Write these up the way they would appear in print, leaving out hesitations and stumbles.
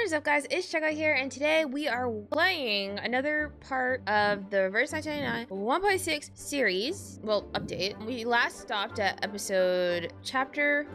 What is up, guys? It's Cheko here, and today we are playing another part of the Verse 1999 1.6 series. Well, update. We last stopped at Chapter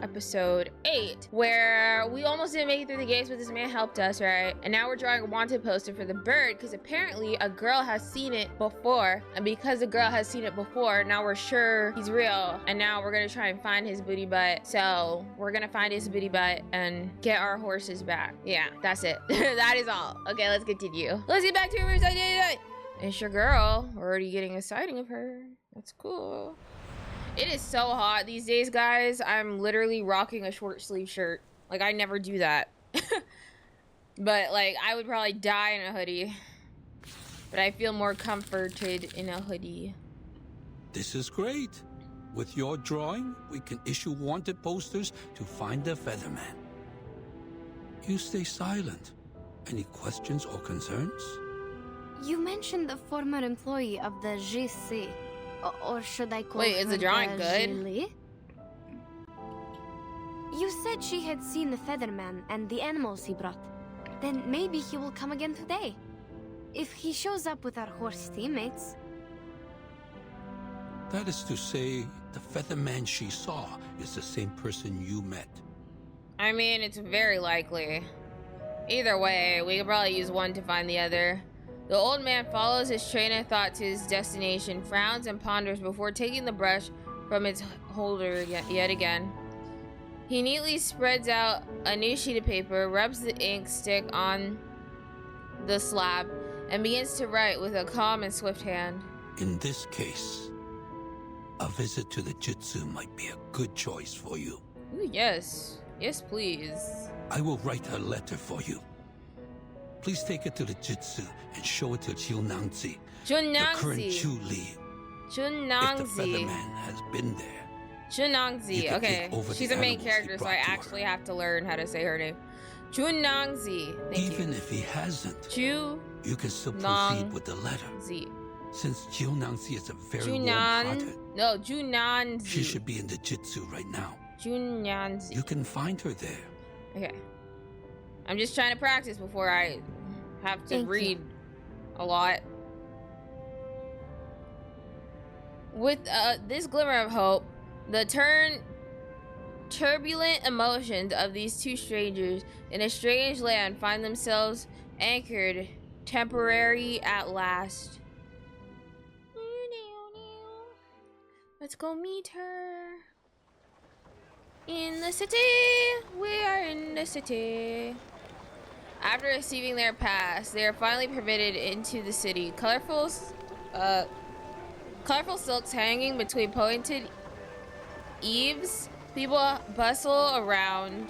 8, where we almost didn't make it through the gates, but this man helped us, right? And now we're drawing a wanted poster for the bird, because apparently a girl has seen it before, and because the girl has seen it before, now we're sure he's real, and now we're gonna try and find his booty butt. So we're gonna find his booty butt and get our horses back. Yeah, that's it. That is all. Okay, let's continue. Let's get back to Verse 1999. It's your girl. We're already getting a sighting of her. That's cool. It is so hot these days, guys. I'm literally rocking a short sleeve shirt. Like, I never do that. But, like, I would probably die in a hoodie. But I feel more comforted in a hoodie. This is great. With your drawing, we can issue wanted posters to find the Featherman. You stay silent. Any questions or concerns? You mentioned the former employee of the GC. Or should I call her is the drawing good? Julie? You said she had seen the Featherman and the animals he brought. Then maybe he will come again today. If he shows up with our horse teammates. That is to say, the Featherman she saw is the same person you met. I mean, it's very likely. Either way, we could probably use one to find the other. The old man follows his train of thought to his destination, frowns and ponders before taking the brush from its holder yet again. He neatly spreads out a new sheet of paper, rubs the ink stick on the slab, and begins to write with a calm and swift hand. In this case, a visit to the Jitsu might be a good choice for you. Ooh, yes. Yes, please. I will write a letter for you. Please take it to the Jitsu and show it to Junangzi, the current Chu Li. If the Featherman has been there. Junangzi, okay. She's a main character, so I actually have to learn how to say her name. Junangzi. Even if he hasn't, you can still proceed with the letter. Since Junangzi is a very warm-hearted. No, Junanzi. She should be in the Jitsu right now. Junanzi. You can find her there. Okay. I'm just trying to practice before I have to read a lot. With this glimmer of hope, the turbulent emotions of these two strangers in a strange land find themselves anchored temporary at last. Let's go meet her. In the city, we are in the city. After receiving their pass, they are finally permitted into the city. Colorful silks hanging between pointed eaves. People bustle around,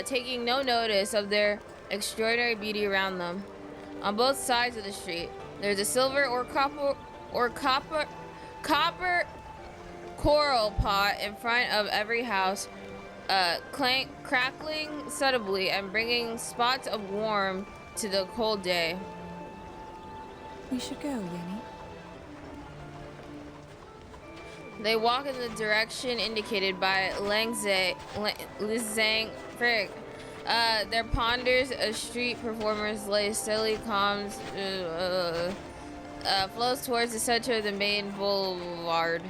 taking no notice of their extraordinary beauty around them. On both sides of the street, there's a silver or copper coral pot in front of every house, crackling suddenly and bringing spots of warmth to the cold day. We should go, Yenny. They walk in the direction indicated by Lizang Frick. Their ponders of street performers lay steadily calms, flows towards the center of the main boulevard.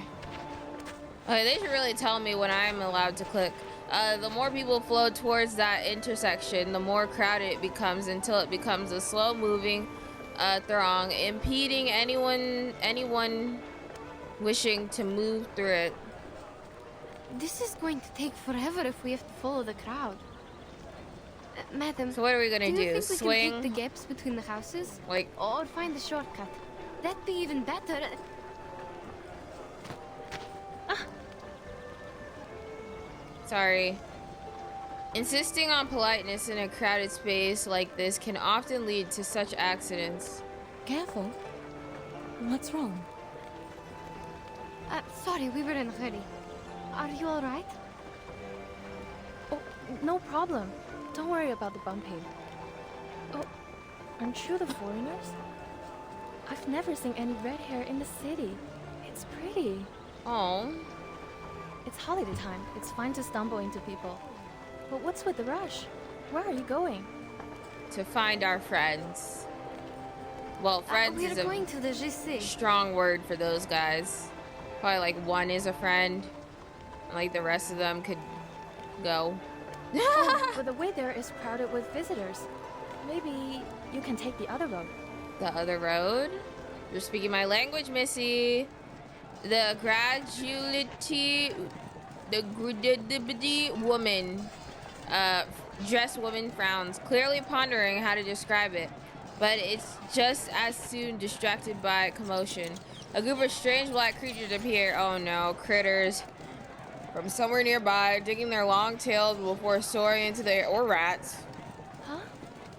Okay, they should really tell me when I'm allowed to click. The more people flow towards that intersection, the more crowded it becomes until it becomes a slow-moving throng, impeding anyone wishing to move through it. This is going to take forever if we have to follow the crowd. Madam, so what are we gonna do? You think Swing? We can take the gaps between the houses? Like, or find a shortcut? That'd be even better. Sorry. Insisting on politeness in a crowded space like this can often lead to such accidents. Careful. What's wrong? Sorry, we were in a hurry. Are you alright? Oh, no problem. Don't worry about the bumping. Oh, aren't you the foreigners? I've never seen any red hair in the city. It's pretty. Oh. It's holiday time. It's fine to stumble into people. But what's with the rush? Where are you going? to find our friends. Well, friends We're is going to the JC. a strong word for those guys. Probably like one is a friend. Like the rest of them could go. Oh, but the way there is crowded with visitors. Maybe you can take the other road. The other road? You're speaking my language, Missy. The woman, dressed woman frowns, clearly pondering how to describe it, but it's just as soon distracted by commotion. A group of strange black creatures appear. Oh no, critters from somewhere nearby, digging their long tails before soaring into the air, or rats. Huh?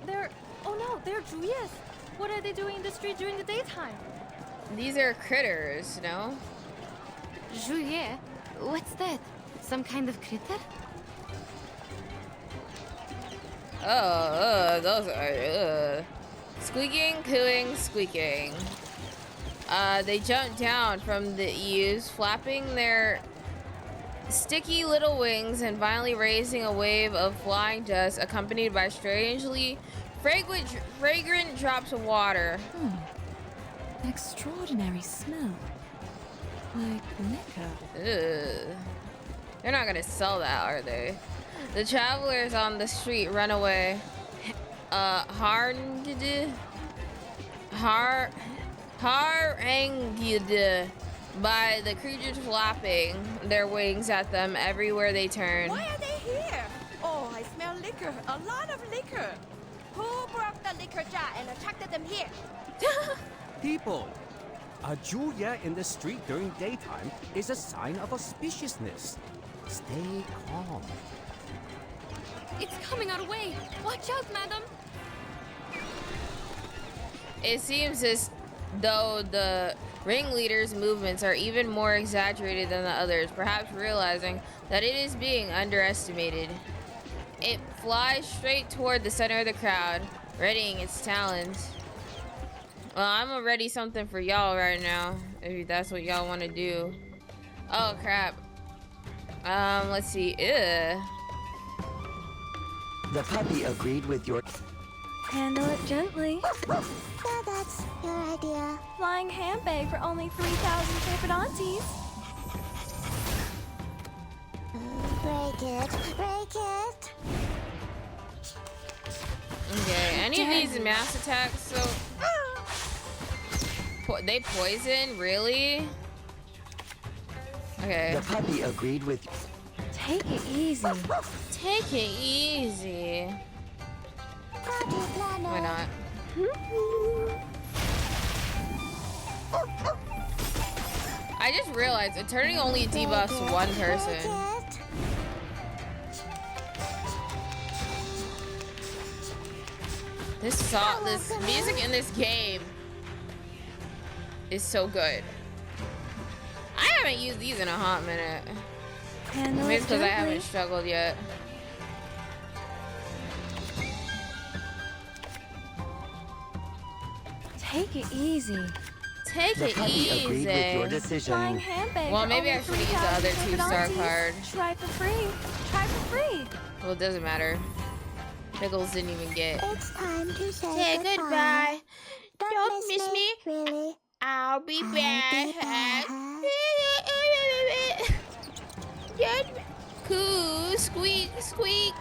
They're Zhuyes. What are they doing in the street during the daytime? These are critters, no? Juliet? What's that? Some kind of critter? Those are, Squeaking, cooing, squeaking. They jump down from the eaves, flapping their sticky little wings and violently raising a wave of flying dust, accompanied by strangely fragrant drops of water. An extraordinary smell. Like liquor. Ugh. They're not gonna sell that, are they? The travelers on the street run away. Harangued by the creatures flapping their wings at them everywhere they turn. Why are they here? Oh, I smell liquor. A lot of liquor. Who broke the liquor jar and attracted them here? People, a Julia in the street during daytime is a sign of auspiciousness. Stay calm. It's coming our way. Watch out, madam. It seems as though the ringleader's movements are even more exaggerated than the others, perhaps realizing that it is being underestimated. It flies straight toward the center of the crowd, readying its talons. Well, I'm gonna ready something for y'all right now, if that's what y'all want to do. Oh, crap. Let's see. Ew. The puppy agreed with your... Handle it gently. Yeah, that's your idea. Flying handbag for only 3,000 favorite aunties. Break it, break it. Okay, any of these mass attacks, so... they poison? Really? Okay. The puppy agreed with... Take it easy. Take it easy. Why not? I just realized eternity only debuffs one person. This music in this game is so good. I haven't used these in a hot minute. Maybe it's because I haven't struggled yet. Take it easy. Take The it puppy agreed with your easy. decision. Flying handbag. Well, for maybe only I should use the other 3,000 2-star favorite card. aunties. Try for free. Try for free. Well, it doesn't matter. Pickles didn't even get. It's time to say Say goodbye. Don't miss me. Really? I'll be I'll back. Coo, squeak, squeak.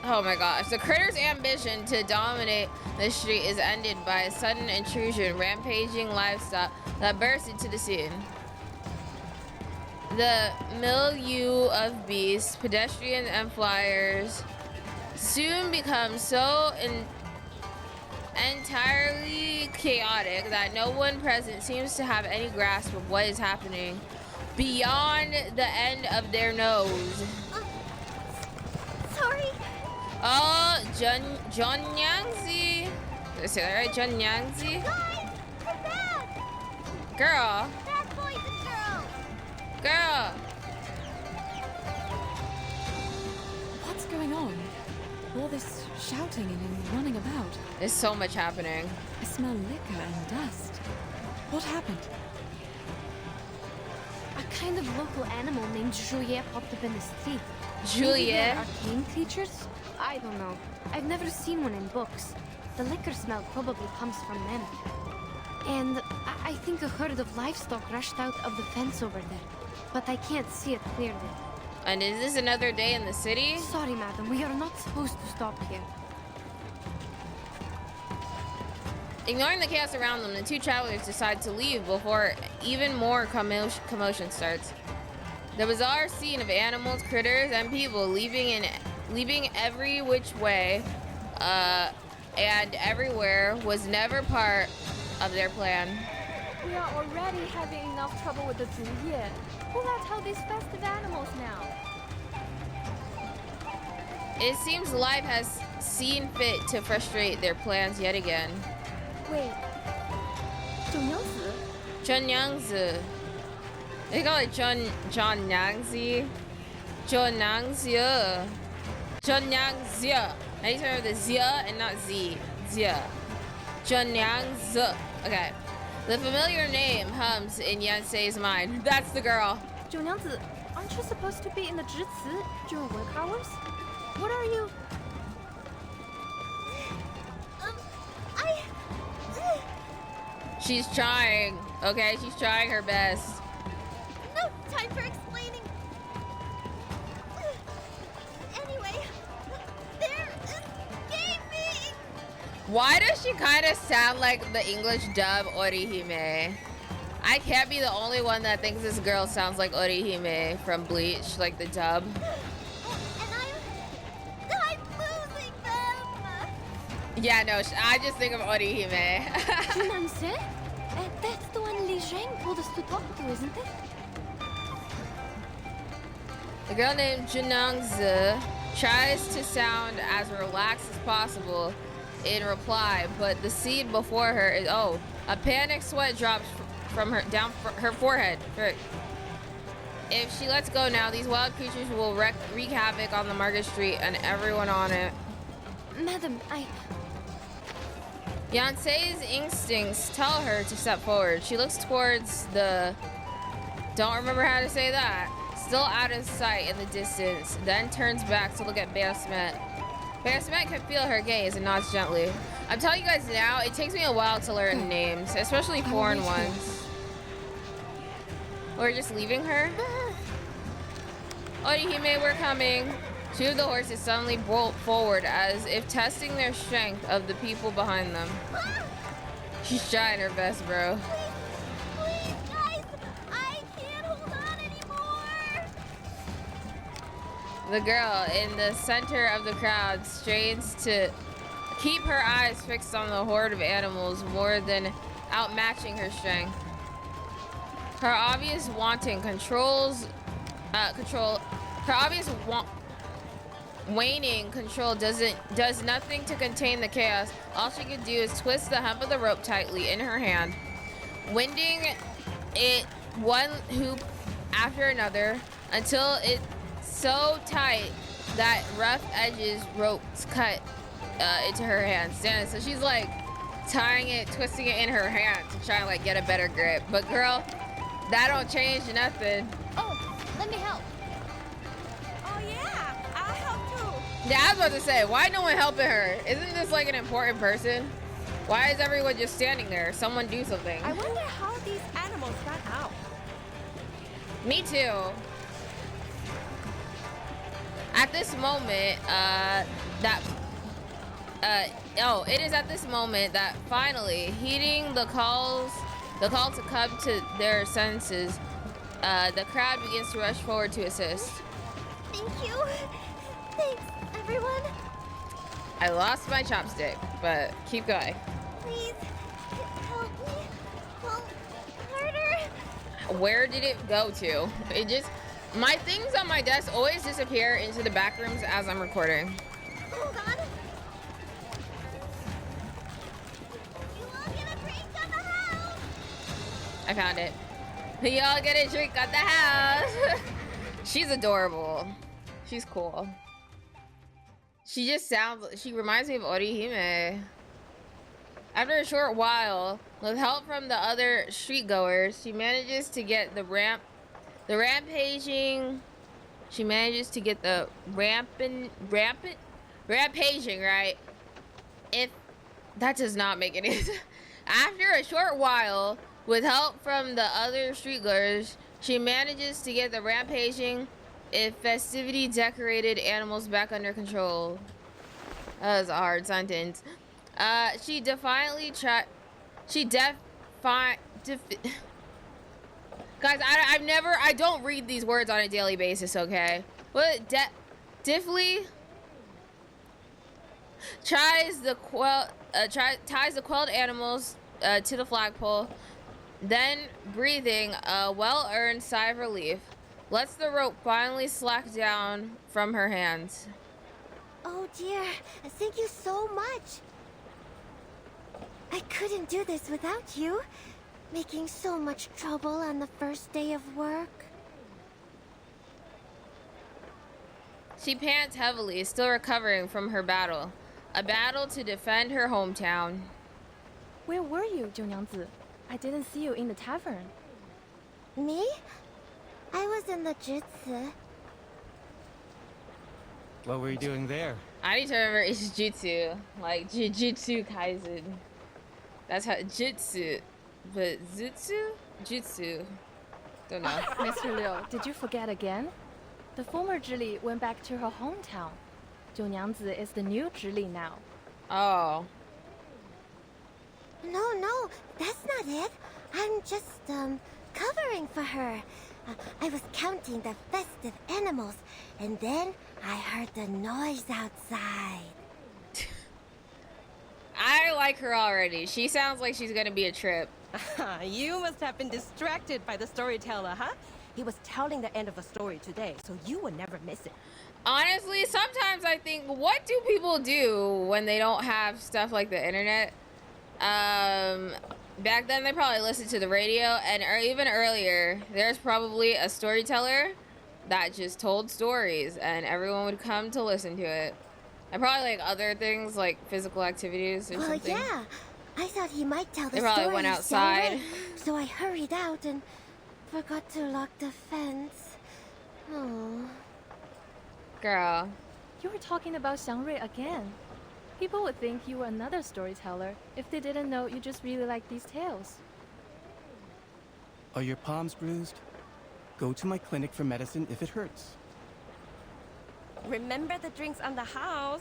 Oh my gosh. The critter's ambition to dominate the street is ended by a sudden intrusion, rampaging livestock that burst into the scene. The milieu of beasts, pedestrians, and flyers soon becomes so entirely chaotic that no one present seems to have any grasp of what is happening beyond the end of their nose. Sorry. Oh, John Yangzi. Did I say that right? John Yangzi? Guys, we're back. Girl. Bad boys and girls. Girl. What's going on? All this shouting and running about. There's so much happening. I smell liquor and dust. What happened? A kind of local animal named Juliet popped up in the street. Maybe they're Juliet. arcane creatures? I don't know. I've never seen one in books. The liquor smell probably comes from them. And I think a herd of livestock rushed out of the fence over there. But I can't see it clearly. And is this another day in the city? Sorry, madam. We are not supposed to stop here. Ignoring the chaos around them, the two travelers decide to leave before even more commotion starts. The bizarre scene of animals, critters, and people leaving every which way and everywhere was never part of their plan. We are already having enough trouble with the Juye. Who let out these festive animals now? It seems life has seen fit to frustrate their plans yet again. Wait. 九娘子? Zhenyangzi. They call it Zhenyangzi. Zhenyangzi. Zhenyangzi. I need to remember the zia and not z. Zia. Zhenyangzi. Okay. The familiar name hums in Yansei's mind. That's the girl. 九娘子, aren't you supposed to be in the 致辞 during work hours? What are you? She's trying. Okay, she's trying her best. No time for explaining. Anyway, they're escaping. Why does she kind of sound like the English dub Orihime? I can't be the only one that thinks this girl sounds like Orihime from Bleach, like the dub. And I'm losing them. Yeah, no, I just think of Orihime. Junanse? That's the one Li Zhang told us to talk to, isn't it? The girl named Junangzi tries to sound as relaxed as possible in reply, but the scene before her is a panic sweat drops from her down her forehead. If she lets go now, these wild creatures will wreak havoc on the market street and everyone on it. Madam, Yansei's instincts tell her to step forward. She looks towards the... Don't remember how to say that. Still out of sight in the distance, then turns back to look at Bersmet. Bersmet can feel her gaze and nods gently. I'm telling you guys now, it takes me a while to learn names, especially foreign ones. We're just leaving her? Orihime, we're coming. Two of the horses suddenly bolt forward as if testing their strength of the people behind them. She's trying her best, bro. Please, guys, I can't hold on anymore. The girl in the center of the crowd strains to keep her eyes fixed on the horde of animals more than outmatching her strength. Her obvious wanting waning control does nothing to contain the chaos. All she can do is twist the hump of the rope tightly in her hand, winding it one hoop after another until it's so tight that rough edges ropes cut into her hand. So she's like tying it, twisting it in her hand to try and like get a better grip. But girl, that don't change nothing. Oh, let me help. Oh yeah, I'll help too. Yeah, I was about to say, why no one helping her? Isn't this like an important person? Why is everyone just standing there? Someone do something. I wonder how these animals got out. Me too. At this moment, it is at this moment that finally, heeding the call to come to their senses, the crowd begins to rush forward to assist. Thank you. Thanks, everyone. I lost my chopstick, but keep going. Please help me. Pull harder. Where did it go to? It just... My things on my desk always disappear into the back rooms as I'm recording. Hold on. You all get a drink at the house. I found it. Y'all get a drink at the house. She's adorable. She's cool. She reminds me of Orihime. After a short while, with help from the other street goers, she manages to get the rampaging she manages to get the rampaging right. If that does not make any sense. After a short while, with help from the other streetgoers, she manages to get the rampaging, if festivity decorated animals back under control. That was a hard sentence. She defiantly guys, I don't read these words on a daily basis, okay? What, Diffly ties the quelled animals to the flagpole, then, breathing a well-earned sigh of relief, lets the rope finally slack down from her hands. Oh dear, thank you so much. I couldn't do this without you. Making so much trouble on the first day of work. She pants heavily, still recovering from her battle. A battle to defend her hometown. Where were you, 九娘子? I didn't see you in the tavern. Me? I was in the jutsu. What were you doing there? I need to remember it's jutsu. Like Jujutsu Kaisen. That's how jutsu. But Zutsu? Jutsu. Don't know. Mr. Liu, did you forget again? The former Zhili went back to her hometown. 九娘子 is the new Zhili now. Oh. No, that's not it. I'm just, covering for her. I was counting the festive animals, and then I heard the noise outside. I like her already. She sounds like she's gonna be a trip. You must have been distracted by the storyteller, huh? He was telling the end of a story today, so you would never miss it. Honestly, sometimes I think, what do people do when they don't have stuff like the internet? Back then they probably listened to the radio, and even earlier, there's probably a storyteller that just told stories, and everyone would come to listen to it. And probably like other things, like physical activities or something. Yeah. I thought he might tell the They story. probably went outside. So I hurried out and forgot to lock the fence. Oh. Girl. You were talking about Xiangrui again. People would think you were another storyteller if they didn't know you just really like these tales. Are your palms bruised? Go to my clinic for medicine if it hurts. Remember the drinks on the house?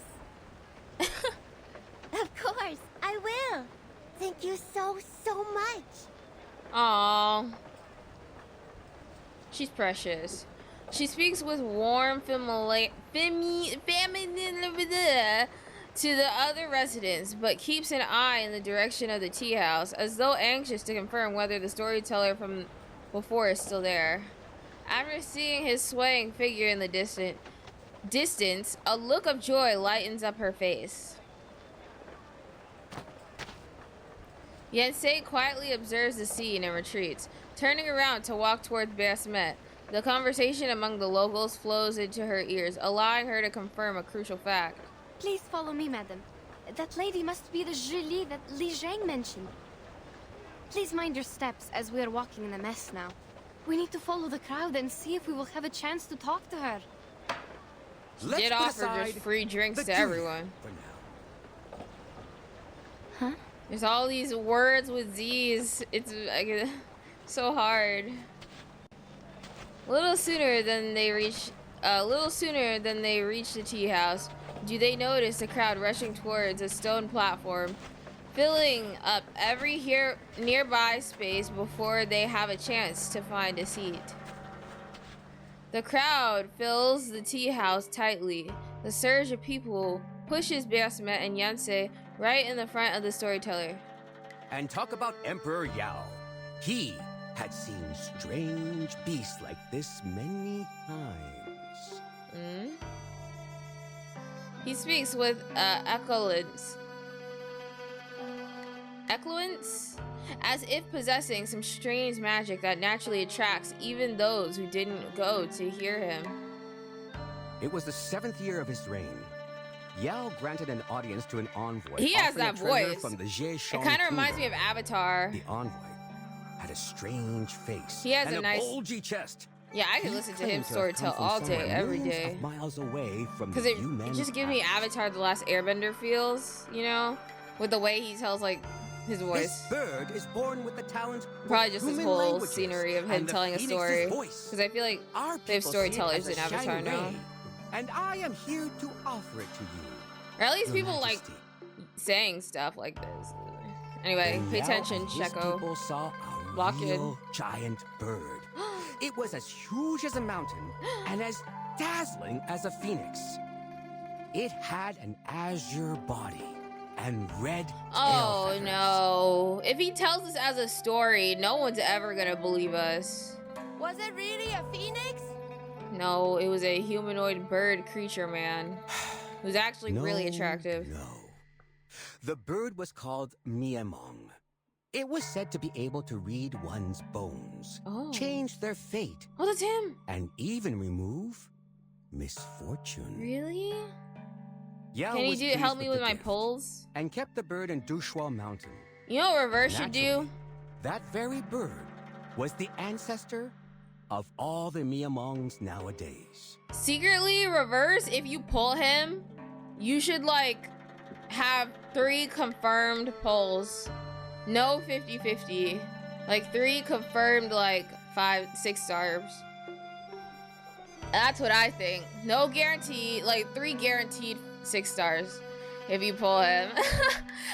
Of course, I will. Thank you so much. Aww. She's precious. She speaks with warm feminine to the other residents, but keeps an eye in the direction of the tea house, as though anxious to confirm whether the storyteller from before is still there. After seeing his swaying figure in the distance, a look of joy lightens up her face. Yensei quietly observes the scene and retreats, turning around to walk toward Basmet. The conversation among the locals flows into her ears, allowing her to confirm a crucial fact. Please follow me, madam. That lady must be the Julie that Li Zhang mentioned. Please mind your steps as we are walking in a mess now. We need to follow the crowd and see if we will have a chance to talk to her. Let's Did put offer aside just free drinks the to truth everyone. for now. Huh? There's all these words with Z's. It's like, so hard. A little sooner than they reach the tea house, do they notice a crowd rushing towards a stone platform, filling up every nearby space before they have a chance to find a seat. The crowd fills the tea house tightly. The surge of people pushes Basmet and Yonsei right in the front of the storyteller. And talk about Emperor Yao. He had seen strange beasts like this many times. He speaks with eloquence, as if possessing some strange magic that naturally attracts even those who didn't go to hear him. It was the 7th year of his reign. Yao granted an audience to an envoy. He has offering that a treasure voice. From the It kind of reminds me of Avatar. The envoy had a strange face. He has and a nice bulgy chest Yeah, I could He listen to claimed him to have come storytell from all day, somewhere every millions day. of miles away from Because the it human just gives me past. Avatar The Last Airbender feels, you know? With the way he tells, like, his This voice. bird is born with the talent for Probably just this human whole languages scenery of him and the telling a phoenix's story. voice. Because I feel like Our they have people see it storytellers as in a Avatar shining now. ray, and I am here to offer it to you. Or at least Your people, Majesty. like, saying stuff like this. Anyway, And pay now attention, his Cheko. people saw a Lock in. real giant bird. It was as huge as a mountain and as dazzling as a phoenix. It had an azure body and red tail Oh feathers. no. If he tells us as a story, no one's ever gonna believe us. Was it really a phoenix? No, it was a humanoid bird creature, man. Who's actually really attractive. No. The bird was called Miamong. It was said to be able to read one's bones, change their fate, Oh, that's him. and even remove misfortune. Really? Yao Can was he pleased help me with the my gift polls? and kept the bird in Dushua Mountain. You know what Reverse should do? Naturally, that very bird was the ancestor of all the Miamongs nowadays. Secretly, Reverse, if you pull him, you should, like, have 3 confirmed polls. No 50-50. Like, 3 confirmed, like, 5-6 stars. That's what I think. No guarantee, like 3 guaranteed 6 stars if you pull him.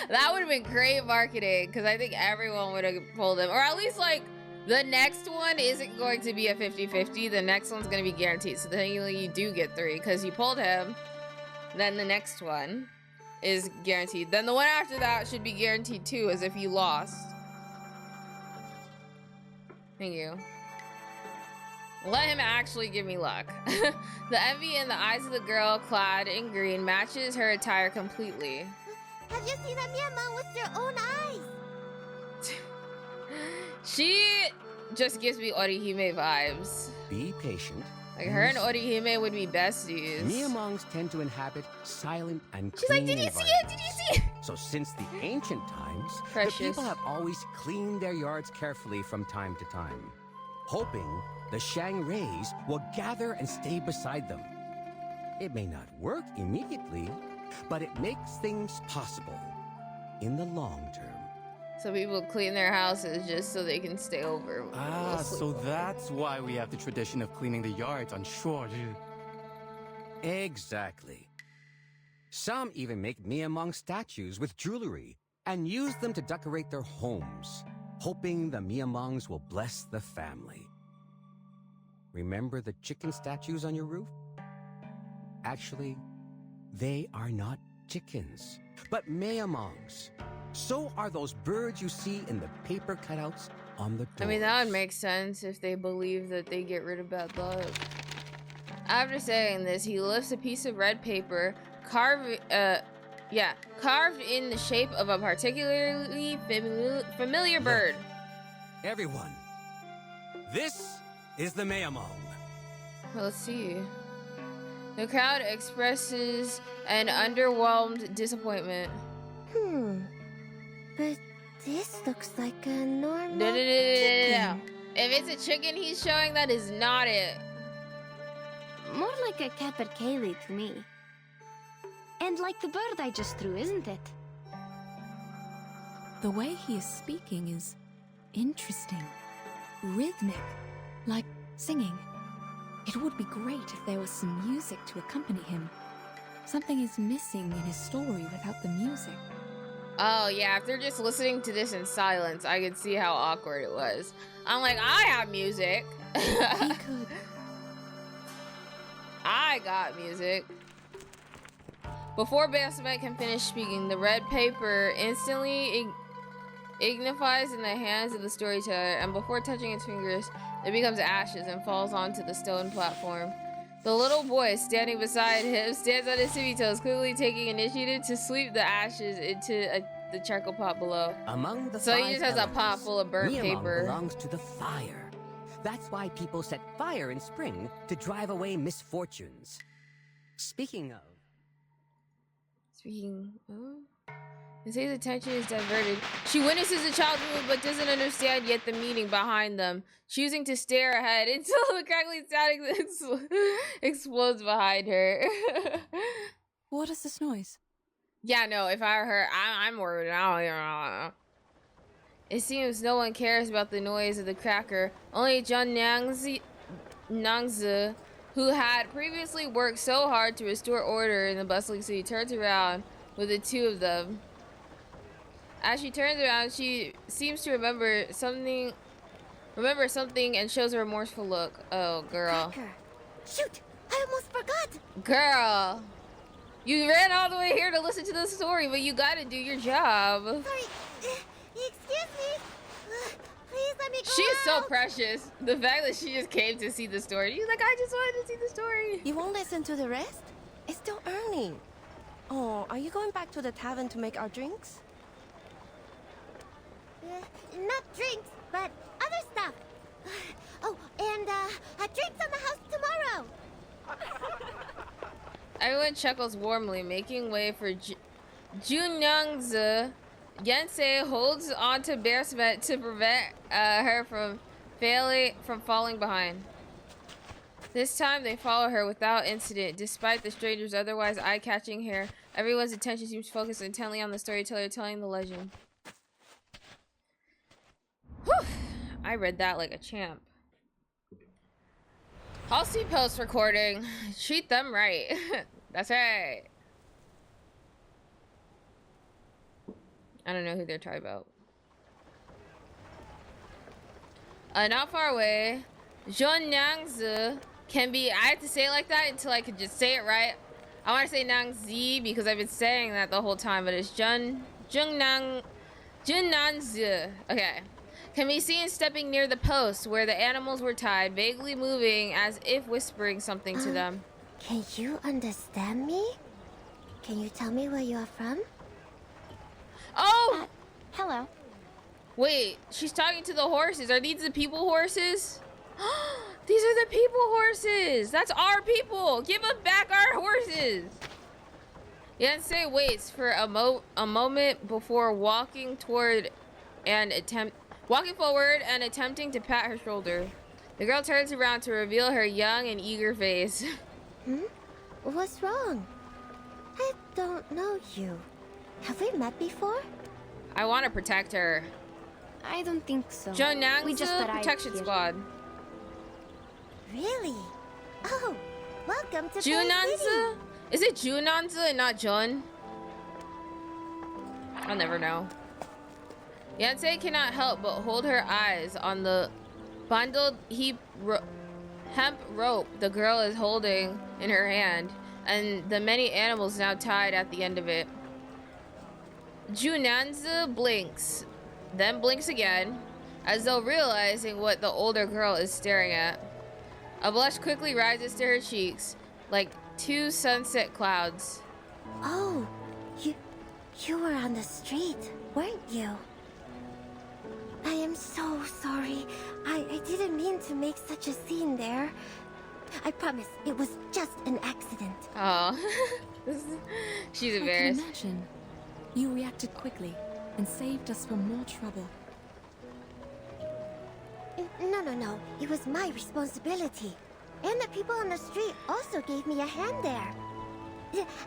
That would have been great marketing because I think everyone would have pulled him. Or at least, like, the next one isn't going to be a 50-50. The next one's going to be guaranteed. So then you do get 3 because you pulled him. Then the next one is guaranteed. Then the one after that should be guaranteed too, as if you lost. Thank you. Let him actually give me luck. The envy in the eyes of the girl clad in green matches her attire completely. Have you seen a Miamong with your own eyes? She just gives me Orihime vibes. Be patient. Like, her and Orihime would be besties. Miamongs tend to inhabit silent and She's clean like, did you see it? environments. Did you see it? So since the ancient times, Precious. the people have always cleaned their yards carefully from time to time, hoping the Shang rays will gather and stay beside them. It may not work immediately, but it makes things possible in the long term. So people clean their houses just so they can stay over. Ah, so that's why we have the tradition of cleaning the yards on Shuori. Exactly. Some even make Miamong statues with jewelry and use them to decorate their homes, hoping the Miamongs will bless the family. Remember the chicken statues on your roof? Actually, they are not chickens, but Miamongs. So are those birds you see in the paper cutouts on the doors. I mean, that would make sense if they believe that they get rid of bad luck. After saying this, he lifts a piece of red paper, carved in the shape of a particularly familiar bird. Everyone, this is the Miamong. Well, let's see. The crowd expresses an underwhelmed disappointment. But this looks like a normal No. chicken. If it's a chicken he's showing, that is not it. More like a capercaillie to me. And like the bird I just threw, isn't it? The way he is speaking is interesting, rhythmic, like singing. It would be great if there was some music to accompany him. Something is missing in his story without the music. Oh, yeah, if they're just listening to this in silence, I could see how awkward it was. I'm like, I have music. He could. I got music. Before Baphomet can finish speaking, the red paper instantly ignifies in the hands of the storyteller, and before touching its fingers, it becomes ashes and falls onto the stone platform. The little boy standing beside him stands on his tippy toes, clearly taking initiative to sweep the ashes into the charcoal pot below. Among the So he five just has a pot elements, full of burnt Miamong paper. belongs to the fire. That's why people set fire in spring to drive away misfortunes. Speaking of, Speaking. Oh. Insei's attention is diverted. She witnesses the child's move but doesn't understand yet the meaning behind them, choosing to stare ahead until the crackling static explodes behind her. What is this noise? Yeah, no, if I were her, I'm worried. I don't. It seems no one cares about the noise of the cracker. Only John Nangzi, who had previously worked so hard to restore order in the bustling city, turns around with the two of them. As she turns around, she seems to remember something and shows a remorseful look. Oh, girl. Cracker. Shoot! I almost forgot! Girl! You ran all the way here to listen to the story, but you gotta do your job. Sorry. Excuse me. Please let me go. She is so out. precious. The fact that she just came to see the story. She's like, I just wanted to see the story. You won't listen to the rest? It's still early. Oh, are you going back to the tavern to make our drinks? Not drinks, but other stuff. Oh, and drinks on the house tomorrow. Everyone chuckles warmly, making way for Junyangzi. Yensei holds onto Bearsmet to prevent her from falling behind. This time they follow her without incident, despite the stranger's otherwise eye-catching hair. Everyone's attention seems focused intently on the storyteller telling the legend. Whew! I read that like a champ. Halsey post recording. Treat them right. That's right. I don't know who they're talking about. Not far away, Zhongnangzi can be. I have to say it like that until I could just say it right. I want to say Nangzi because I've been saying that the whole time, but it's Junnanzi. Okay. Can be seen stepping near the post where the animals were tied, vaguely moving as if whispering something to them. Can you understand me? Can you tell me where you are from? Oh! Hello. Wait, she's talking to the horses. Are these the people horses? These are the people horses. That's our people. Give us back our horses. Yensei waits for a moment before walking forward and attempting to pat her shoulder. The girl turns around to reveal her young and eager face. What's wrong? I don't know you. Have we met before? I want to protect her. I don't think so. We just Jonangza arrived Protection here. Squad. Really? Oh, welcome to Junanza? Is it Junanza and not Jun? I'll never know. Yensei cannot help but hold her eyes on the bundled hemp rope the girl is holding in her hand, and the many animals now tied at the end of it. Junanza blinks, then blinks again, as though realizing what the older girl is staring at. A blush quickly rises to her cheeks, like two sunset clouds. Oh, you were on the street, weren't you? I am so sorry. I didn't mean to make such a scene there. I promise it was just an accident. Oh, she's embarrassed. I can imagine. You reacted quickly and saved us from more trouble. No. It was my responsibility. And the people on the street also gave me a hand there.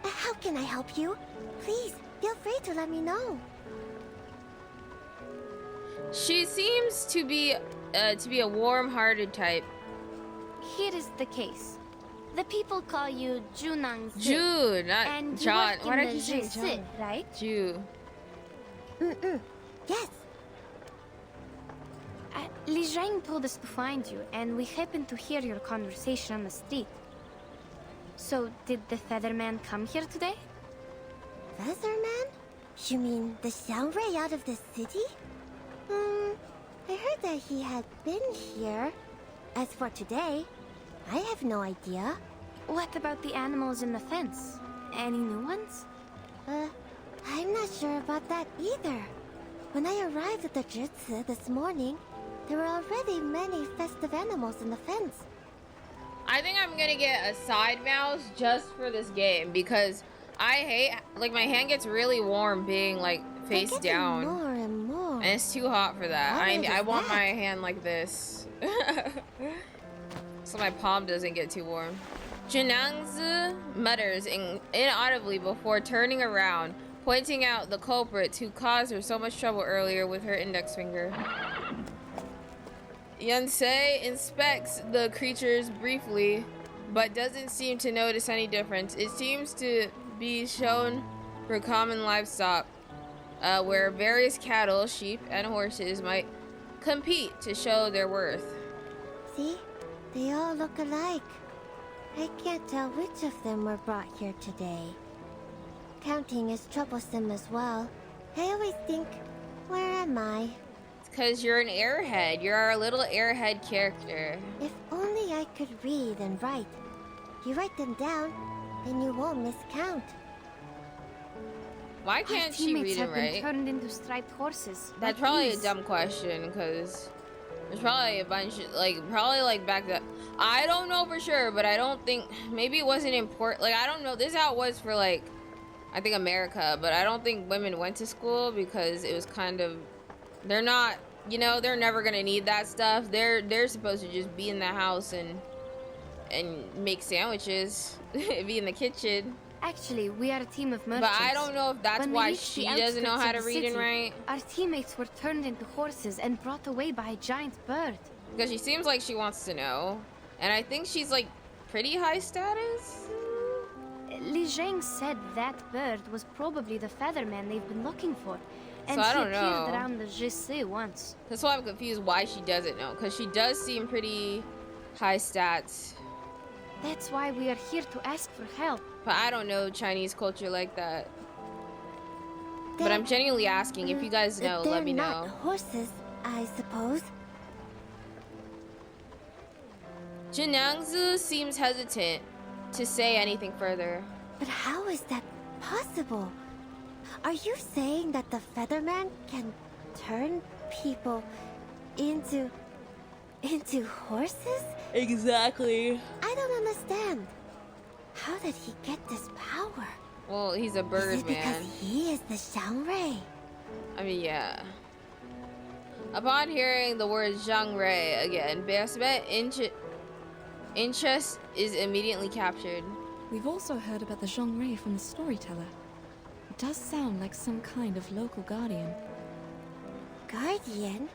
How can I help you? Please, feel free to let me know. She seems to be a warm-hearted type. Here is the case. The people call you Junang. Ju, not and John. You Why work did in you the say Ju, John? right? Ju. Yes. Li Zhang told us to find you, and we happened to hear your conversation on the street. So, did the Featherman come here today? Featherman? You mean the Xiangwei out of the city? I heard that he had been here. As for today, I have no idea. What about the animals in the fence? Any new ones? I'm not sure about that either. When I arrived at the Jutsu this morning, there were already many festive animals in the fence. I think I'm gonna get a side mouse just for this game because I hate, like, my hand gets really warm being, like, face down. More and more. And it's too hot for that. I want my hand like this. So my palm doesn't get too warm. Jinangzi mutters inaudibly before turning around, pointing out the culprit who caused her so much trouble earlier with her index finger. Yunsei inspects the creatures briefly, but doesn't seem to notice any difference. It seems to be shown for common livestock, where various cattle, sheep, and horses might compete to show their worth. See? They all look alike. I can't tell which of them were brought here today. Counting is troublesome as well. I always think, where am I? It's because you're an airhead. You're our little airhead character. If only I could read and write. You write them down, and you won't miscount. Why can't she read and have been write? turned into striped horses. That's probably a dumb question, because there's probably a bunch of, probably back then. I don't know for sure, but I don't think, maybe it wasn't important. Like, I don't know. This is how it was for, like, I think America, but I don't think women went to school because it was kind of, they're not, you know, they're never gonna need that stuff. They're supposed to just be in the house and make sandwiches, be in the kitchen. Actually, we are a team of merchants. But I don't know if that's When we why reached she the doesn't know outskirts how of to the read and city, write. Our teammates were turned into horses and brought away by a giant bird. Because she seems like she wants to know. And I think she's, like, pretty high status? Li Zheng said that bird was probably the featherman they've been looking for. And So I he don't appeared know. around the Jisse once. That's why I'm confused why she doesn't know. Because she does seem pretty high stats. That's why we are here to ask for help. But I don't know Chinese culture like that. But I'm genuinely asking. If you guys know, let me They're know. not horses, I suppose. Jinangzi seems hesitant to say anything further. But how is that possible? Are you saying that the Featherman can turn people into horses? Exactly. I don't understand. How did he get this power? Well, he's a bird, Is it man. because he is the Xiangrui? I mean, yeah. Upon hearing the word Zhang Rei again, Beasmet interest is immediately captured. We've also heard about the Zhongrei from the storyteller. It does sound like some kind of local guardian. Guardian?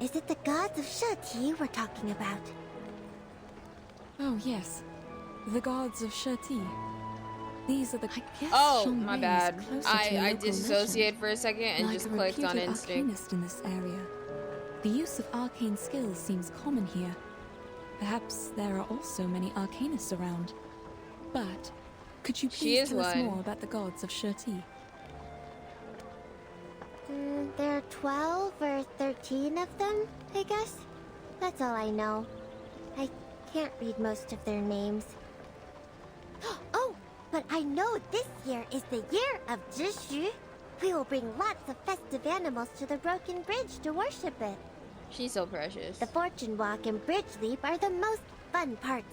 Is it the gods of Sheti we're talking about? Oh, yes. The gods of Sheti. These are the... I guess Oh, Zhongrei my is bad. closer to a I local disassociated legend, for a second and like just a clicked on reputed instinct. arcanist in this area. The use of arcane skills seems common here. Perhaps there are also many arcanists around. But could you She please is tell us one. more about the gods of Sheti? There are 12 or 13 of them, I guess. That's all I know. I can't read most of their names. Oh, but I know this year is the year of Zhishu. We will bring lots of festive animals to the Broken Bridge to worship it. She's so precious. The Fortune Walk and Bridge Leap are the most fun parts.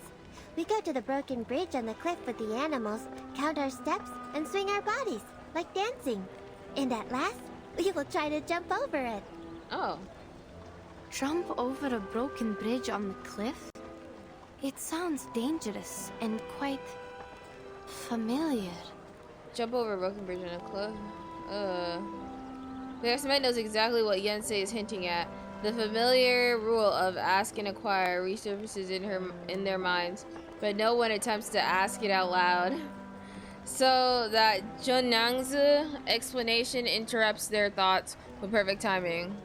We go to the Broken Bridge on the cliff with the animals, count our steps, and swing our bodies, like dancing. And at last, we will try to jump over it. Oh. Jump over a broken bridge on the cliff? It sounds dangerous and quite familiar. Jump over a broken bridge on a cliff. Beasmet knows exactly what Yensei is hinting at. The familiar rule of ask and acquire resurfaces in their minds, but no one attempts to ask it out loud. So that Zhongnang's explanation interrupts their thoughts with perfect timing.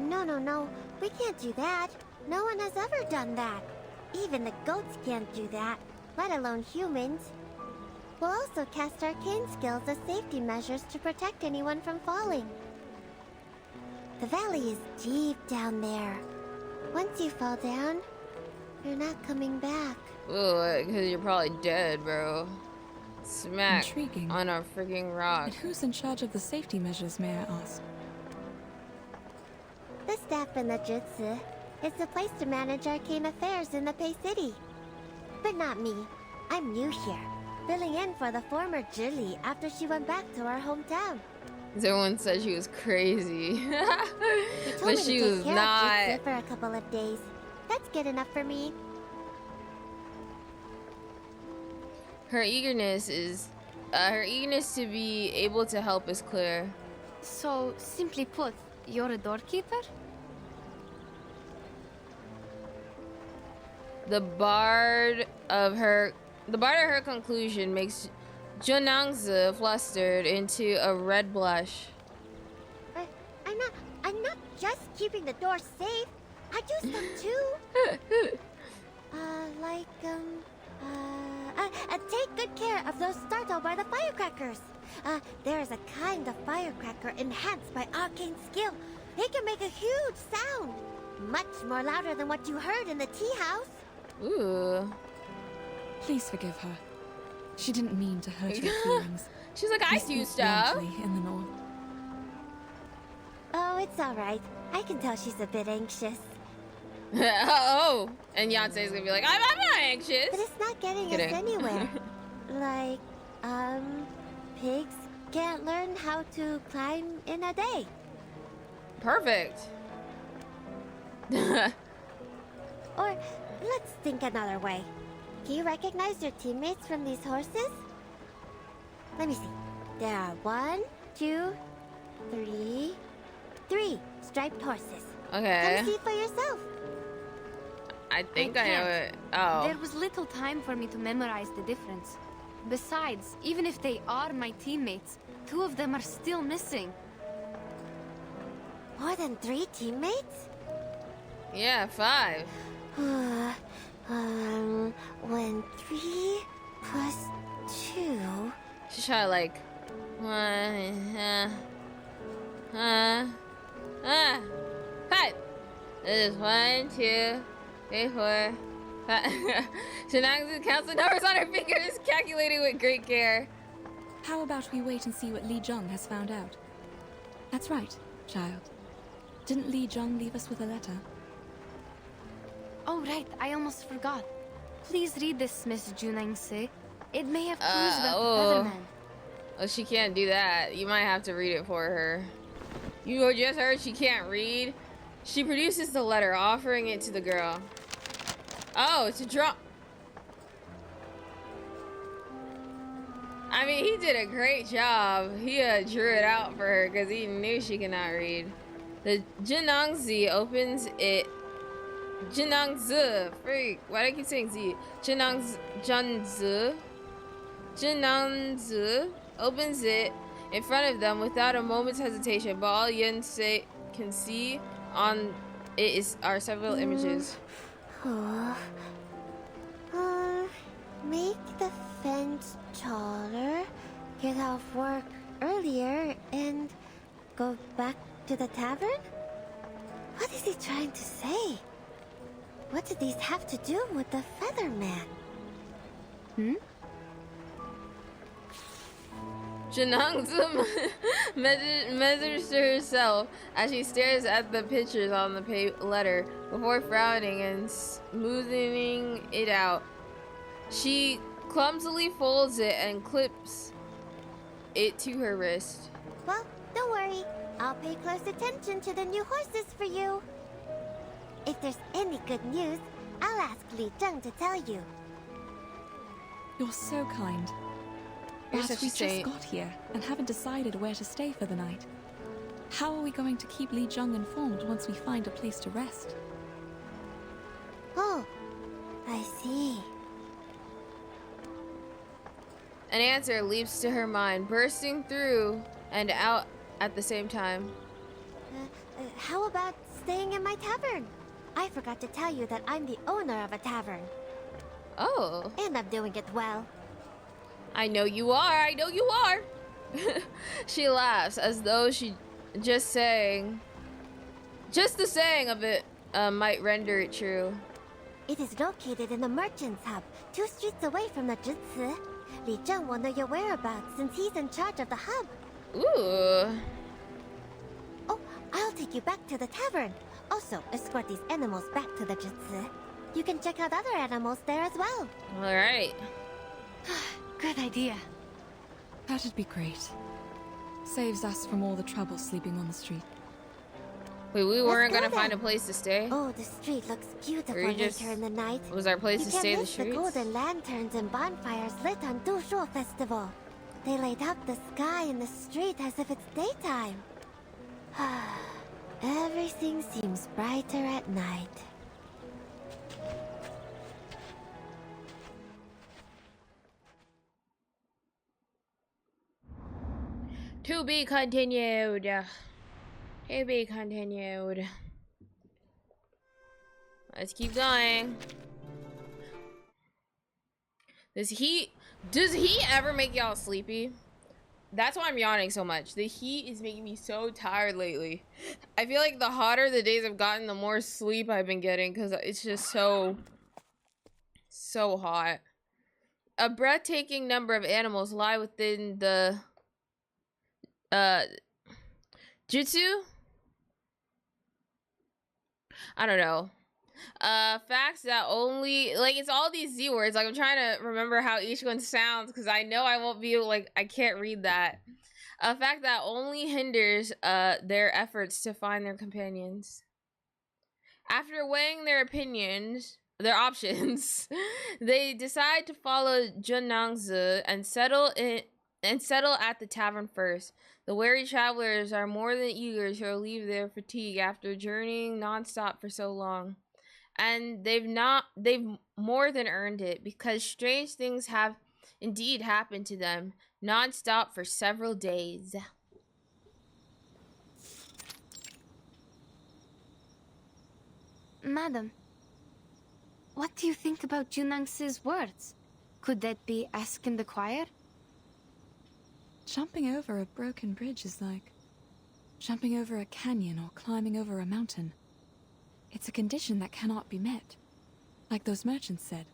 No. We can't do that. No one has ever done that. Even the goats can't do that, let alone humans. We'll also cast arcane skills as safety measures to protect anyone from falling. The valley is deep down there. Once you fall down, you're not coming back. Ooh, because you're probably dead, bro. Smack Intriguing. on a freaking rock. And who's in charge of the safety measures, may I ask? The staff in the Jutsu. It's the place to manage arcane affairs in the Pei City. But not me. I'm new here. filling in for the former Zhili after she went back to our hometown. Everyone said she was crazy. He told But me she to take was care not. of Jutsu for a couple of days. That's good enough for me. Her eagerness to be able to help is clear. So, simply put, you're a doorkeeper? The bard of her conclusion makes Junangzi flustered into a red blush. I'm not just keeping the door safe. I do stuff too. Take good care of those startled by the firecrackers. There is a kind of firecracker enhanced by arcane skill. It can make a huge sound, much more louder than what you heard in the tea house. Ooh. Please forgive her. She didn't mean to hurt your feelings. She's like, I We do speak stuff. bluntly in the north. Oh, it's all right. I can tell she's a bit anxious. Oh, and Yonsei's gonna be like, I'm not anxious. But it's not getting Kidding. us anywhere. Like, pigs can't learn how to climb in a day. Perfect. Or, let's think another way. Do you recognize your teammates from these horses? Let me see. There are 1, 2, 3 striped horses. Okay. Come see for yourself. I think I I know can't. it. Oh. There was little time for me to memorize the difference. Besides, even if they are my teammates, 2 of them are still missing. More than 3 teammates? Yeah, 5. When 3 plus 2... She's trying to like, 5. This is 1, 2, 3, 4, 5. Shenanigans counts the numbers on her fingers, calculating with great care. How about we wait and see what Li Zheng has found out? That's right, child. Didn't Li Zheng leave us with a letter? Oh, right, I almost forgot. Please read this, Miss Junangse. It may have clues about the Featherman. Well, she can't do that. You might have to read it for her. You just heard she can't read. She produces the letter, offering it to the girl. Oh, it's a draw. I mean, he did a great job. He drew it out for her because he knew she could not read. The Jinangzi opens it. Jinangzi. Freak. Why do I keep saying Z? Jinangzi opens it in front of them without a moment's hesitation, but all Yen can see on it are several images. Make the fence taller, get off work earlier, and go back to the tavern? What is he trying to say? What do these have to do with the Featherman? Janangzum measures to herself as she stares at the pictures on the letter before frowning and smoothing it out. She clumsily folds it and clips it to her wrist. Well, don't worry. I'll pay close attention to the new horses for you. If there's any good news, I'll ask Li Zheng to tell you. You're so kind. You're But such a we just saint. got here and haven't decided where to stay for the night. How are we going to keep Li Zheng informed once we find a place to rest? Oh, I see. An answer leaps to her mind, bursting through and out at the same time. How about staying in my tavern? I forgot to tell you that I'm the owner of a tavern. Oh. And I'm doing it well. I know you are. I know you are. She laughs as though she the saying of it might render it true. It is located in the merchant's hub, 2 streets away from the Zhici. Li Zheng will know your whereabouts since he's in charge of the hub. Ooh. Oh, I'll take you back to the tavern. Also, escort these animals back to the Zhici. You can check out other animals there as well. All right. Good idea. That'd be great. Saves us from all the trouble sleeping on the street. Wait, we weren't go gonna find a then. place to stay? Oh, the street looks beautiful Or you just- later in the night. Was our place You to can stay in the miss the streets? golden lanterns and bonfires lit on Dushuo Festival. They light up the sky and the street as if it's daytime. Everything seems brighter at night. To be continued. To be continued. Let's keep going. Does he ever make y'all sleepy? That's why I'm yawning so much. The heat is making me so tired lately. I feel like the hotter the days have gotten, the more sleep I've been getting because it's just so hot. A breathtaking number of animals lie within the jutsu? I don't know. Facts that only, like, it's all these Z words. Like, I'm trying to remember how each one sounds because I know I won't be able, like, I can't read that. A fact that only hinders their efforts to find their companions. After weighing their options, they decide to follow Junangzi and settle at the tavern first. The weary travelers are more than eager to relieve their fatigue after journeying nonstop for so long. And they've more than earned it because strange things have indeed happened to them nonstop for several days. Madam, what do you think about Junang's words? Could that be asking the choir? Jumping over a broken bridge is like jumping over a canyon or climbing over a mountain. It's a condition that cannot be met, like those merchants said.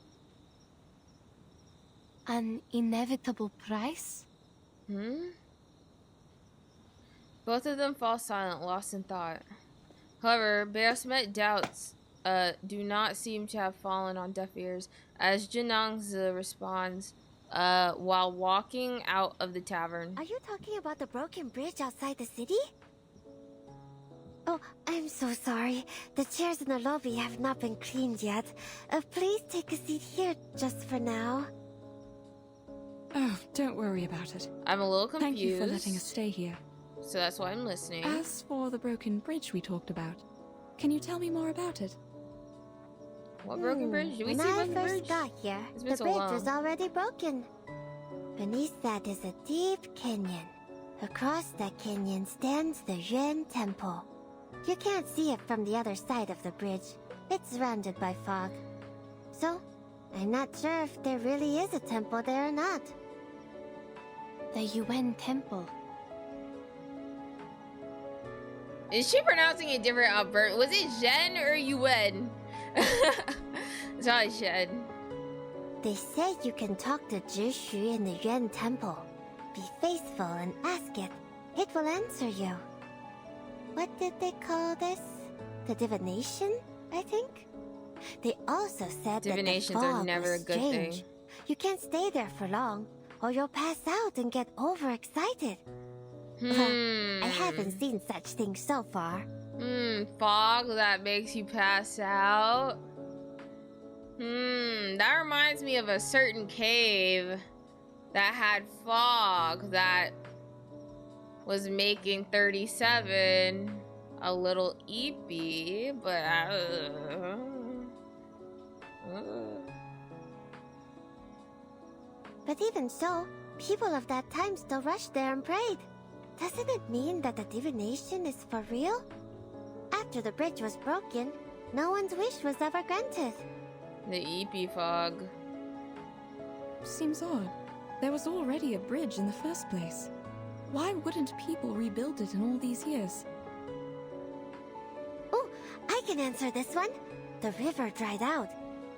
An inevitable price? Both of them fall silent, lost in thought. However, Bear's doubts do not seem to have fallen on deaf ears, as Junangzi responds while walking out of the tavern. Are you talking about the broken bridge outside the city? Oh, I'm so sorry. The chairs in the lobby have not been cleaned yet. Please take a seat here just for now. Oh, don't worry about it. I'm a little confused. Thank you for letting us stay here. So that's why I'm listening. As for the broken bridge we talked about, can you tell me more about it? What broken bridge? Did we When see a I broken first bridge? got here, It's the been so bridge long. was already broken. Beneath that is a deep canyon. Across that canyon stands the Yuan Temple. You can't see it from the other side of the bridge. It's surrounded by fog. So, I'm not sure if there really is a temple there or not. The Yuan Temple. Is she pronouncing it different, Albert? Was it Zhen or Yuen? It's probably Zhen. They say you can talk to Zhishu in the Yuan Temple. Be faithful and ask it. It will answer you. What did they call this? The divination, I think? They also said Divinations that the are fog never was a good strange. thing. You can't stay there for long, or you'll pass out and get overexcited. I haven't seen such things so far. Fog that makes you pass out. That reminds me of a certain cave that had fog that was making 37 a little eepy, but But even so, people of that time still rushed there and prayed. Doesn't it mean that the divination is for real? After the bridge was broken, no one's wish was ever granted. the eepy fog. Seems odd. There was already a bridge in the first place. Why wouldn't people rebuild it in all these years? Oh, I can answer this one. The river dried out.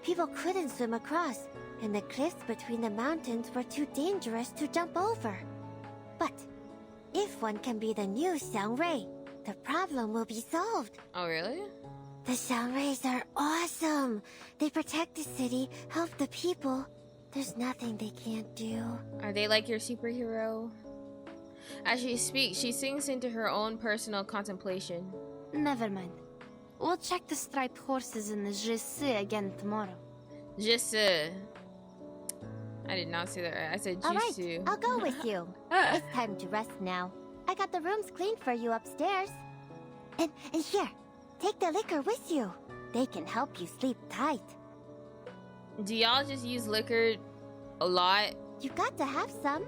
People couldn't swim across, and the cliffs between the mountains were too dangerous to jump over. But if one can be the new Xiangrui, the problem will be solved. Oh, really? The Xiangruis are awesome. They protect the city, help the people. There's nothing they can't do. Are they like your superhero? As she speaks, she sinks into her own personal contemplation. Never mind. We'll check the striped horses in the Cheko again tomorrow. Jisoo. I did not say that right. I said All right, Jisoo. I'll go with you. It's time to rest now. I got the rooms cleaned for you upstairs. And here, take the liquor with you. They can help you sleep tight. Do y'all just use liquor a lot? You got to have some.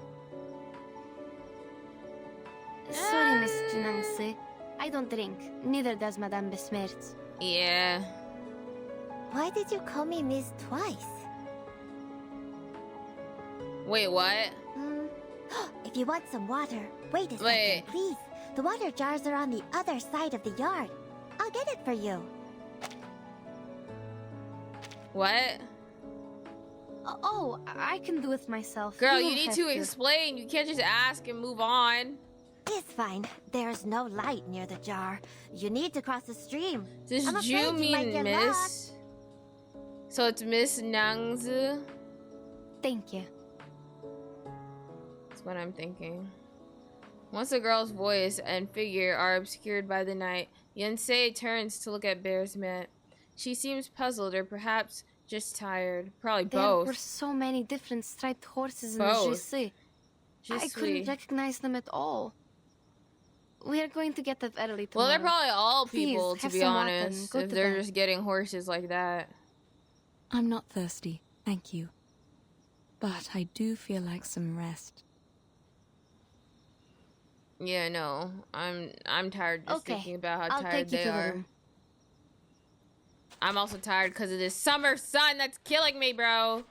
Sorry, Miss Junangse. I don't drink. Neither does Madame Besmertz. Yeah. Why did you call me Miss twice? Wait, what? If you want some water, wait a second, Wait. please. The water jars are on the other side of the yard. I'll get it for you. What? Oh, I can do it myself. Girl, You you don't need have to explain. You can't just ask and move on. It's fine. There's no light near the jar. You need to cross the stream. Does I'm afraid Ju you might mean get Miss? lost. So it's Miss Nangzu? Thank you. That's what I'm thinking. Once the girl's voice and figure are obscured by the night, Yonsei turns to look at Bearsmet. She seems puzzled or perhaps just tired. Probably There both. were so many different striped horses in Both. the Cheko. I couldn't recognize them at all. We are going to get up early tomorrow. Well, they're probably all Please, people, to have be some water and honest, go if to they're bed. just getting horses like that. I'm not thirsty, thank you. But I do feel like some rest. Yeah, no. I'm tired just Okay, thinking about how I'll tired take you they to the are. room. I'm also tired because of this summer sun that's killing me, bro.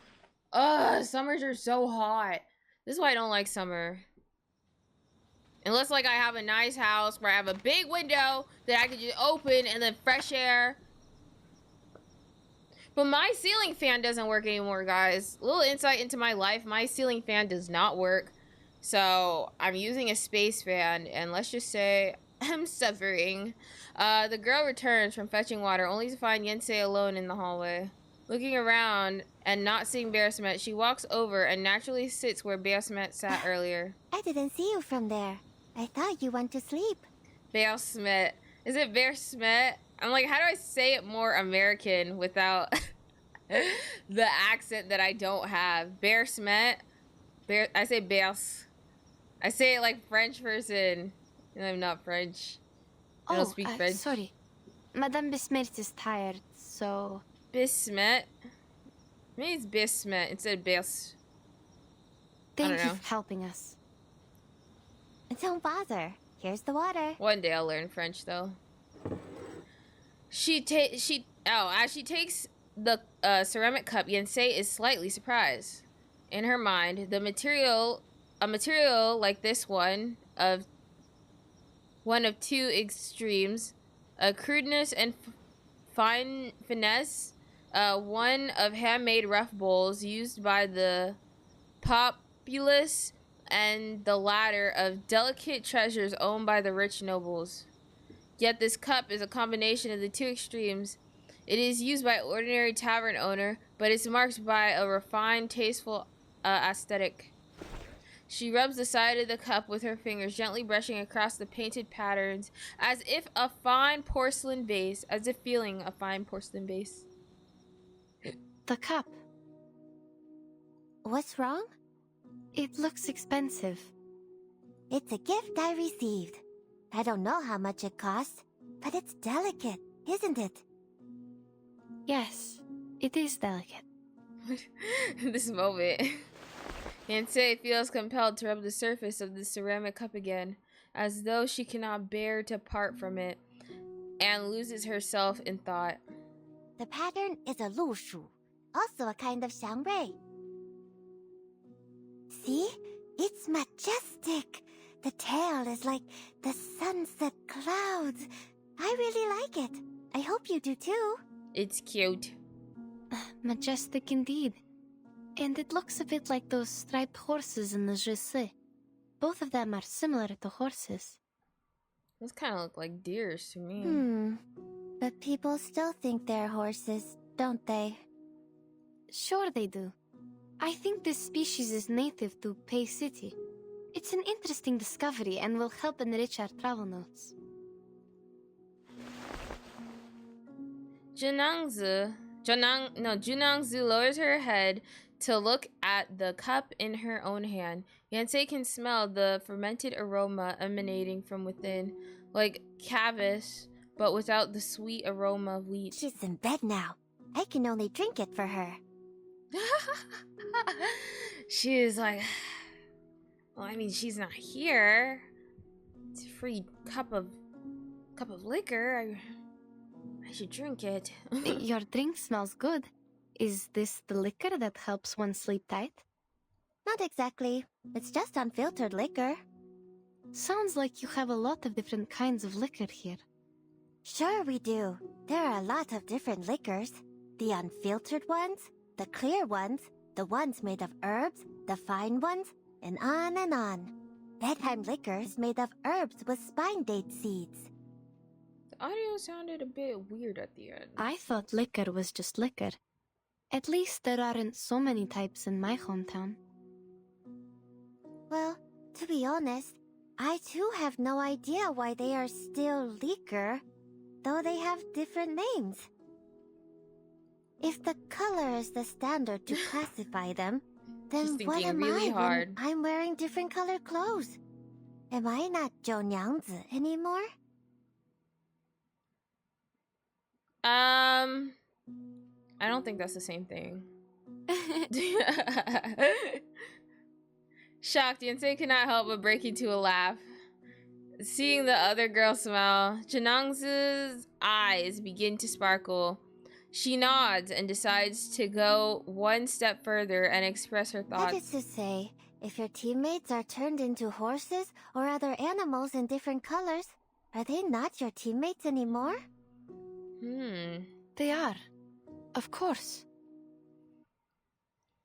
Ugh, summers are so hot. This is why I don't like summer. Unless, like, I have a nice house where I have a big window that I can just open and then fresh air. But my ceiling fan doesn't work anymore, guys. A little insight into my life. My ceiling fan does not work. So, I'm using a space fan. And let's just say I'm suffering. The girl returns from fetching water only to find Yonsei alone in the hallway. Looking around and not seeing Bearsmet, she walks over and naturally sits where Bearsmet sat earlier. I didn't see you from there. I thought you went to sleep. Bearsmet. Is it Bearsmet? I'm like, how do I say it more American without the accent that I don't have? Bearsmet? I say Bears. I say it like French person. And I'm not French. I don't speak French. Sorry. Madame Besmertz is tired, so... Bismet? Maybe it's Bismet instead of Bes. Thank you know. for helping us. Don't bother. Here's the water. One day I'll learn French, though. As she takes the ceramic cup, Yonsei is slightly surprised. In her mind, a material like this one of two extremes, crudeness and fine finesse, one of handmade rough bowls used by the populace, and the latter of delicate treasures owned by the rich nobles. Yet this cup is a combination of the two extremes. It is used by ordinary tavern owner, but it's marked by a refined, tasteful aesthetic. She rubs the side of the cup with her fingers, gently brushing across the painted patterns, as if feeling a fine porcelain vase. The cup. What's wrong? It looks expensive. It's a gift I received. I don't know how much it costs, but it's delicate, isn't it? Yes, it is delicate. This moment. Yonsei feels compelled to rub the surface of the ceramic cup again, as though she cannot bear to part from it, and loses herself in thought. The pattern is a lu shu, also a kind of xiangrui. See? It's majestic. The tail is like the sunset clouds. I really like it. I hope you do too. It's cute. Majestic indeed. And it looks a bit like those striped horses in the Cheko. Both of them are similar to horses. Those kind of look like deers to me. But people still think they're horses, don't they? Sure they do. I think this species is native to Pei City. It's an interesting discovery and will help enrich our travel notes. Junangzu lowers her head to look at the cup in her own hand. Yansei can smell the fermented aroma emanating from within, like kvass, but without the sweet aroma of wheat. She's in bed now. I can only drink it for her. She is like, well, I mean, she's not here. It's a free cup of liquor. I should drink it. Your drink smells good. Is this the liquor that helps one sleep tight? Not exactly. It's just unfiltered liquor. Sounds like you have a lot of different kinds of liquor here. Sure we do. There are a lot of different liquors. The unfiltered ones, the clear ones, the ones made of herbs, the fine ones, and on and on. Bedtime liquor is made of herbs with spine date seeds. The audio sounded a bit weird at the end. I thought liquor was just liquor. At least there aren't so many types in my hometown. Well, to be honest, I too have no idea why they are still liquor, though they have different names. If the color is the standard to classify them, then what am really I hard. when I'm wearing different colored clothes? Am I not Zhou Nyangzi anymore? I don't think that's the same thing. Shocked, Yansei could not help but break into a laugh. Seeing the other girl smile, Janang's eyes begin to sparkle. She nods and decides to go one step further and express her thoughts. That is to say, if your teammates are turned into horses or other animals in different colors, are they not your teammates anymore? They are. Of course.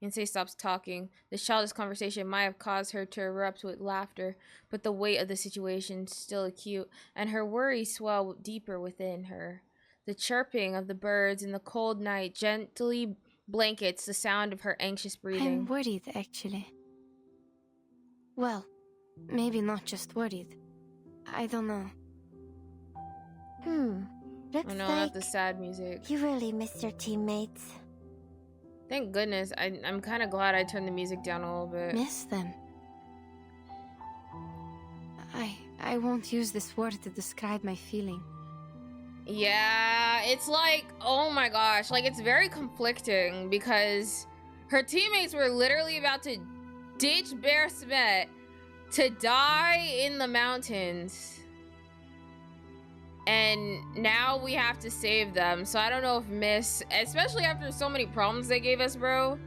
Yansei stops talking. This childish conversation might have caused her to erupt with laughter, but the weight of the situation still acute, and her worry swelled deeper within her. The chirping of the birds in the cold night gently blankets the sound of her anxious breathing. I'm worried, actually. Well, maybe not just worried. I don't know. Looks Oh no, like not the sad music. you really miss your teammates. Thank goodness. I'm kind of glad I turned the music down a little bit. Miss them. I won't use this word to describe my feeling. Yeah, it's like, oh my gosh, like it's very conflicting because her teammates were literally about to ditch Bear Smet to die in the mountains. And now we have to save them. So I don't know if miss, especially after so many problems they gave us, bro.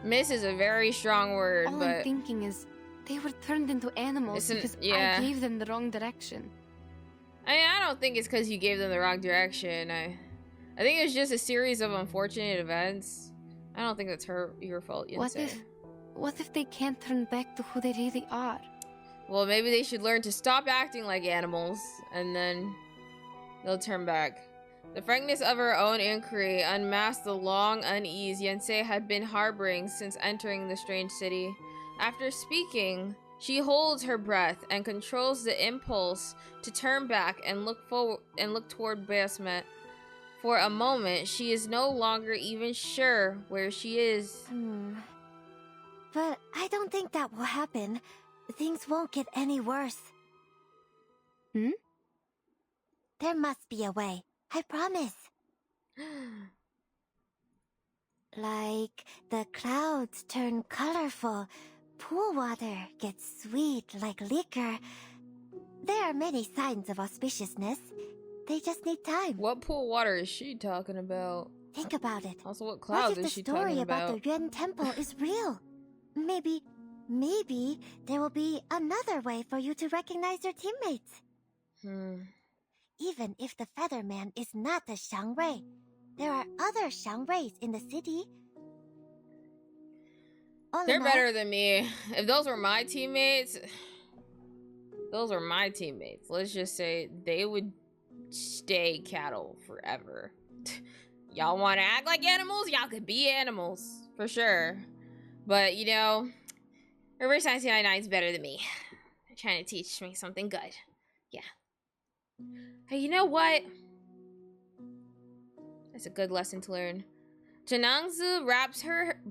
Miss is a very strong word, All but I'm thinking is they were turned into animals because I gave them the wrong direction. I mean, I don't think it's because you gave them the wrong direction. I think it was just a series of unfortunate events. I don't think that's your fault, Yansei. What if they can't turn back to who they really are? Well, maybe they should learn to stop acting like animals, and then they'll turn back. The frankness of her own inquiry unmasked the long unease Yansei had been harboring since entering the strange city. After speaking, she holds her breath and controls the impulse to turn back and look toward Basmet. For a moment, she is no longer even sure where she is. But I don't think that will happen. Things won't get any worse. There must be a way. I promise. Like the clouds turn colorful, pool water gets sweet like liquor. There are many signs of auspiciousness. They just need time. What pool water is she talking about? Think about it. Also, what clouds is she talking about? What if the story about the Yuan Temple is real? Maybe there will be another way for you to recognize your teammates. Even if the Featherman is not a Xiangrui, there are other Xiangruis in the city. They're better than me. If those were my teammates, let's just say they would stay cattle forever. Y'all want to act like animals? Y'all could be animals, for sure. But, you know, Reverse 1999 is better than me. They're trying to teach me something good. Yeah. Hey, you know what? That's a good lesson to learn. Janangzu wraps her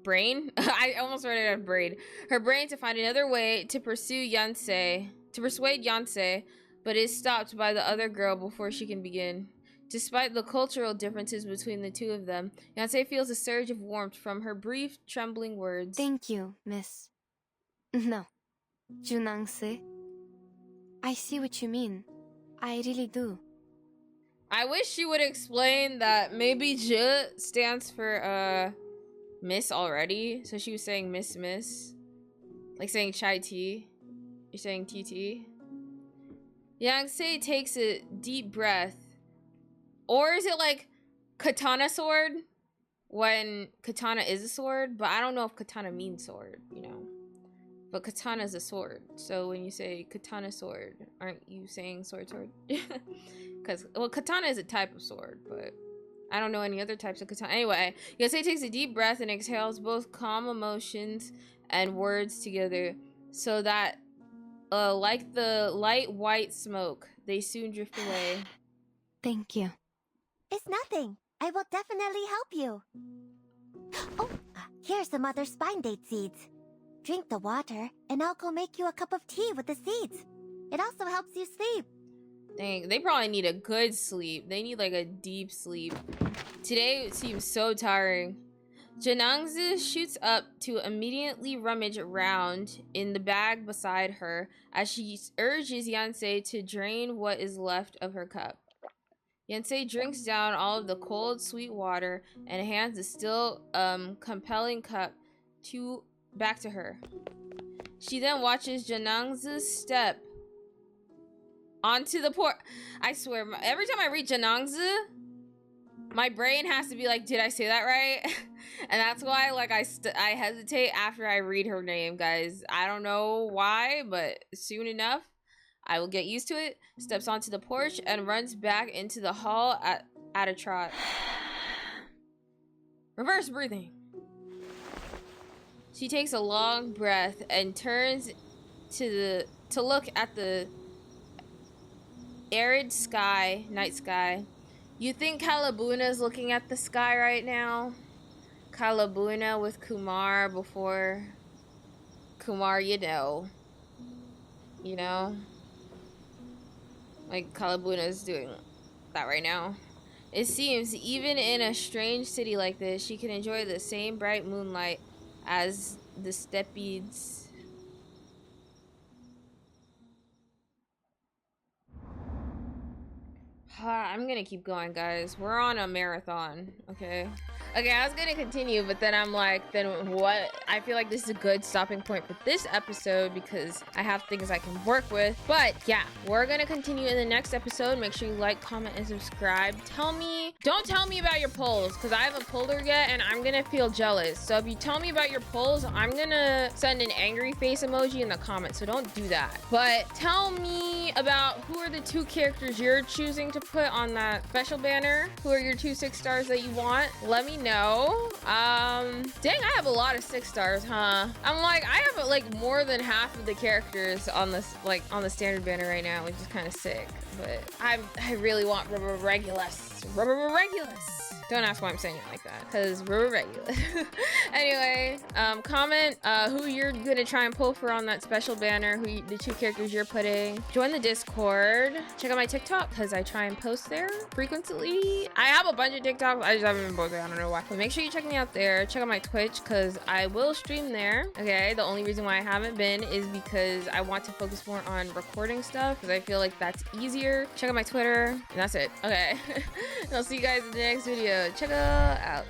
brain. I almost read it out of brain. Her brain to find another way to persuade Yansei, but is stopped by the other girl before she can begin. Despite the cultural differences between the two of them, Yansei feels a surge of warmth from her brief, trembling words. Thank you, Miss. No, Junangse. I see what you mean. I really do. I wish she would explain that maybe Je stands for Miss already. So she was saying Miss. Like saying chai tea. You're saying TT. Yansei takes a deep breath. Or is it like katana sword? When katana is a sword? But I don't know if katana means sword, you know. But katana is a sword. So when you say katana sword, aren't you saying sword? Because, well, katana is a type of sword, but I don't know any other types of katana. Anyway, Yansei takes a deep breath and exhales both calm emotions and words together so that, like the light white smoke, they soon drift away. Thank you. It's nothing. I will definitely help you. Oh, here's some other spine date seeds. Drink the water, and I'll go make you a cup of tea with the seeds. It also helps you sleep. Dang, they probably need a good sleep. They need like a deep sleep. Today seems so tiring. Janangzi shoots up to immediately rummage around in the bag beside her as she urges Yansei to drain what is left of her cup. Yansei drinks down all of the cold, sweet water and hands the still, compelling cup back to her. She then watches Janangzi's step onto the porch. I swear, every time I read Janangzi, my brain has to be like, did I say that right? And that's why, like, I hesitate after I read her name, guys. I don't know why, but soon enough, I will get used to it. Steps onto the porch and runs back into the hall at a trot. Reverse breathing. She takes a long breath and turns to look at the arid sky, night sky. You think Kalabuna's looking at the sky right now? Kalabuna with Kumar before Kumar, you know. Like Kalabuna's doing that right now. It seems even in a strange city like this, she can enjoy the same bright moonlight as the stepids. I'm gonna keep going, guys. We're on a marathon, okay? Okay, I was gonna continue, but then I'm like, then what? I feel like this is a good stopping point for this episode because I have things I can work with. But yeah, we're gonna continue in the next episode. Make sure you like, comment, and subscribe. Don't tell me about your polls because I haven't pulled her yet and I'm gonna feel jealous. So if you tell me about your polls, I'm gonna send an angry face emoji in the comments. So don't do that. But tell me about who are the 2 characters you're choosing to put on that special banner. Who are your 2 6 stars that you want? Let me know. Dang, I have a lot of 6 stars, huh? I'm like, I have like more than half of the characters on this, like on the standard banner right now, which is kind of sick. But I really want Regulus. Don't ask why I'm saying it like that, because we're regular. Anyway, comment who you're gonna try and pull for on that special banner, the 2 characters you're putting. Join the Discord. Check out my TikTok, because I try and post there frequently. I have a bunch of TikToks, I just haven't been posting, I don't know why. But make sure you check me out there. Check out my Twitch, because I will stream there. Okay, the only reason why I haven't been is because I want to focus more on recording stuff, because I feel like that's easier. Check out my Twitter, and that's it. Okay, and I'll see you guys in the next video. Cheko out.